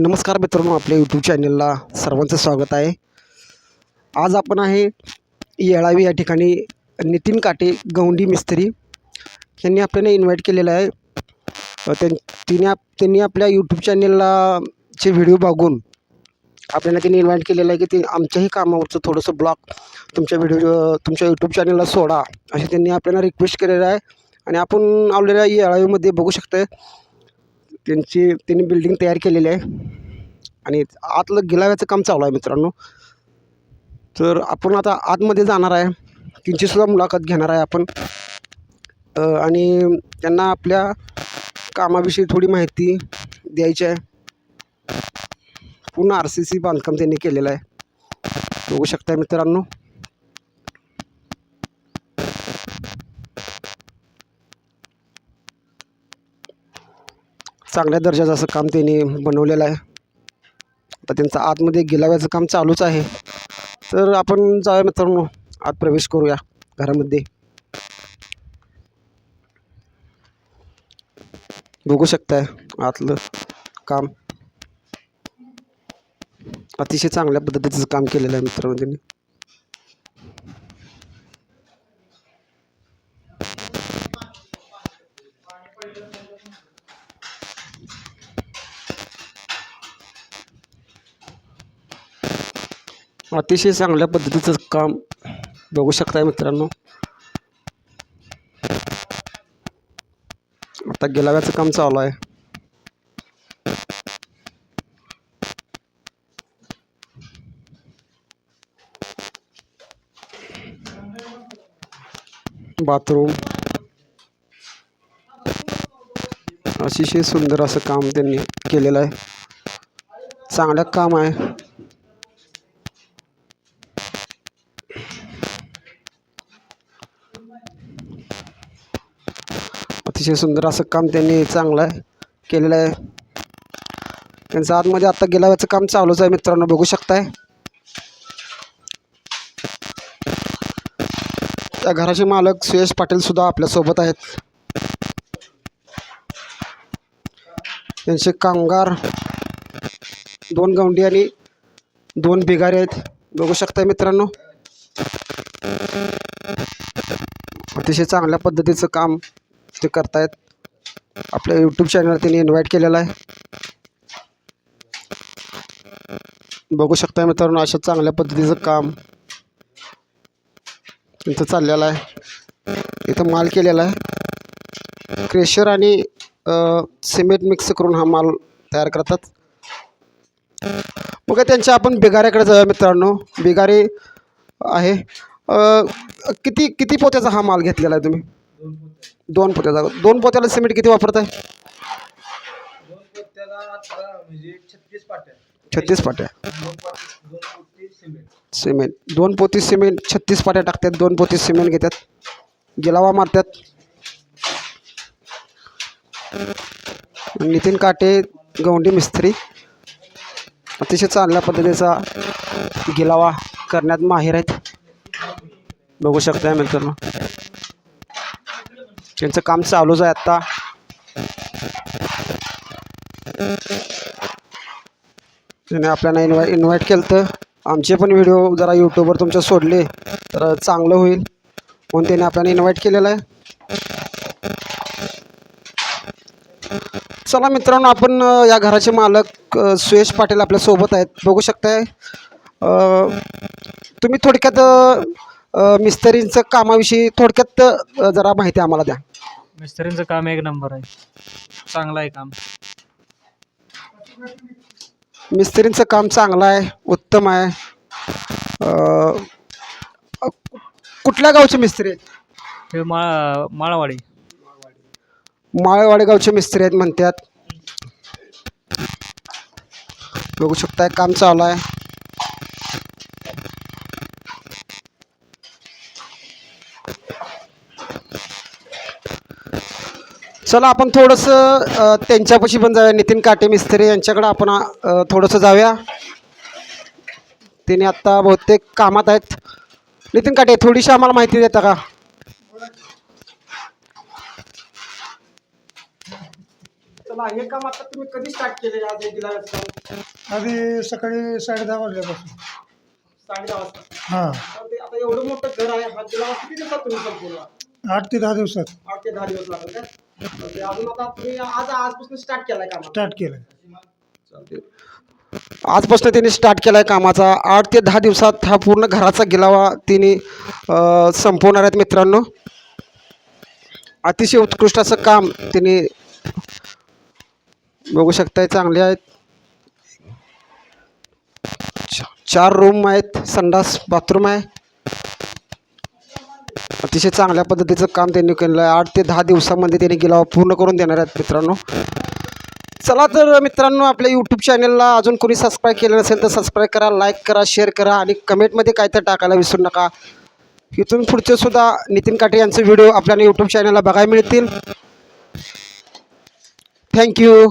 नमस्कार मित्रांनो, आपल्या यूट्यूब चॅनलला सर्वांचं स्वागत आहे. आज आपण आहे येळावी या ठिकाणी नितीन काटे गौंडी मिस्त्री यांनी आपल्याला इन्व्हाइट केलेलं आहे. त्यांनी आपल्या यूट्यूब चॅनलला चे व्हिडिओ बघून आपल्याला त्यांनी इन्व्हाइट केलेलं आहे की ते आमच्याही कामावरचं थोडंसं ब्लॉग तुमच्या यूट्यूब चॅनलला सोडा असे त्यांनी आपल्याला रिक्वेस्ट केलेलं आहे. आणि आपण आलेल्या येळावीमध्ये बघू शकतो त्यांनी बिल्डिंग तयार केलेली आहे आणि आतलं गिलाव्याचं काम चालू आहे मित्रांनो. तर आपण आता आतमध्ये जाणार आहे, त्यांचीसुद्धा मुलाखत घेणार आहे आपण आणि त्यांना आपल्या कामाविषयी थोडी माहिती द्यायची आहे. पूर्ण RCC बांधकाम त्यांनी केलेलं आहे, बघू शकता मित्रांनो. चांगल्या दर्जाचं असं काम त्यांनी बनवलेलं आहे. आता त्यांचं आतमध्ये गिलाव्याचं काम चालूच आहे. तर आपण जाऊया मित्रांनो, आत प्रवेश करूया घरामध्ये. बघू शकताय आतलं काम अतिशय चांगल्या पद्धतीचं काम केलेलं आहे मित्रांनो त्यांनी. अतिशय चांगल्या पद्धतीचं काम बघू शकताय मित्रांनो. आता गिलाव्याचं काम चालू आहे. बाथरूम अतिशय सुंदर असं काम त्यांनी केलेलं आहे. चांगलं काम आहे. अतिशय सुंदर असं काम त्यांनी चांगलं केलेलं आहे. त्यांचं आतमध्ये आता गिलाव्याचं काम चालूच आहे मित्रांनो, बघू शकताय. त्या घराचे मालक सुयश पाटील सुद्धा आपल्यासोबत आहेत. त्यांचे कामगार 2 गवंडी आणि 2 बिगारी आहेत, बघू शकताय मित्रांनो. अतिशय चांगल्या पद्धतीचं काम ते करतायत. आपल्या यूट्यूब चॅनलवर त्यांनी इन्व्हाइट केलेलं आहे, बघू शकताय मित्रांनो. अशा चांगल्या पद्धतीचं काम इथं चाललेलं आहे. इथं माल केलेला आहे. क्रेशर आणि सिमेंट मिक्स करून हा माल तयार करतात. मग त्यांच्या आपण बिगाऱ्याकडे जाऊया मित्रांनो. बिगारी आहे. किती किती पोत्याचा हा माल घेतलेला आहे तुम्ही? 2 पोत्याचा. 2 पोत्याला सिमेंट किती वापरताय? 36 पाट्या सिमेंट. 2 पोती सिमेंट 36 पाट्या टाकतात. 2 पोती सिमेंट घेतात, गिलावा मारतात. नितीन काटे गौंडी मिस्त्री अतिशय चांगल्या पद्धतीचा गिलावा करण्यात माहिर आहेत, बघू शकताय मित्रांनो. त्यांचं काम चालूच आहे आत्ता. त्याने आपल्याला इन्व्हाइट केलं तर आमचे पण व्हिडिओ जरा यूट्यूबवर तुमच्या सोडले तर चांगलं होईल म्हणून त्याने आपल्याला इन्व्हाइट केलेलं आहे. चला मित्रांनो, आपण या घराचे मालक सुयश पाटील आपल्यासोबत आहेत, बघू शकताय. तुम्ही थोडक्यात मिस्त्रींचं कामाविषयी थोडक्यात जरा माहिती आम्हाला द्या. मिस्त्रींचं काम 1 नंबर आहे, चांगलं आहे काम. मिस्त्रींचं काम चांगलं आहे, उत्तम आहे. कुठल्या गावचे मिस्त्री आहेत? हे माळवाडी माळेवाडी गावचे मिस्त्री आहेत म्हणतात, बघू शकताय. काम चालू आहे. चला आपण थोडंसं त्यांच्यापाशी पण जाऊया. नितीन काटे मिस्त्री यांच्याकडं आपण थोडंसं जाऊया. त्यांनी आत्ता बहुतेक कामात आहेत. नितीन काटे, थोडीशी आम्हाला माहिती देता का? चला हे काम आता तुम्ही कधी स्टार्ट केले आज हे गिलाव्याचं काम? आधी सकाळी 10:30 वाजल्यापासून. 10:30 वाजता. हां, तर ते आता एवढं मोठं घर आहे, हा गिलावा किती दिवसात तुम्ही संपवला? 8 ते 10 दिवसात 8 ते 10 दिवस लागले काय? तर ते अजून आता तुम्ही आजपासून स्टार्ट केलाय काम? स्टार्ट केलं. आजपासून त्यांनी स्टार्ट केलाय कामाचा. 8 ते 10 दिवसात हा पूर्ण घराचा गिलावा तिने संपवणार आहेत मित्रांनो. अतिशय उत्कृष्ट असं काम तिने बघू शकताय. चांगले आहेत. 4 रूम आहेत, संडास बाथरूम आहे. अतिशय चांगल्या पद्धतीचं काम त्यांनी केलं आहे. 8 ते 10 दिवसामध्ये त्यांनी गिलावा पूर्ण करून देणार आहेत मित्रांनो. चला तर मित्रांनो, आपल्या यूट्यूब चॅनलला अजून कोणी सबस्क्राईब केलं नसेल तर सबस्क्राईब करा, लाईक करा, शेअर करा आणि कमेंटमध्ये काय तर टाकायला विसरू नका. इथून पुढचे सुद्धा नितीन काटे यांचे व्हिडिओ आपल्याला यूट्यूब चॅनलला बघायला मिळतील. थँक्यू.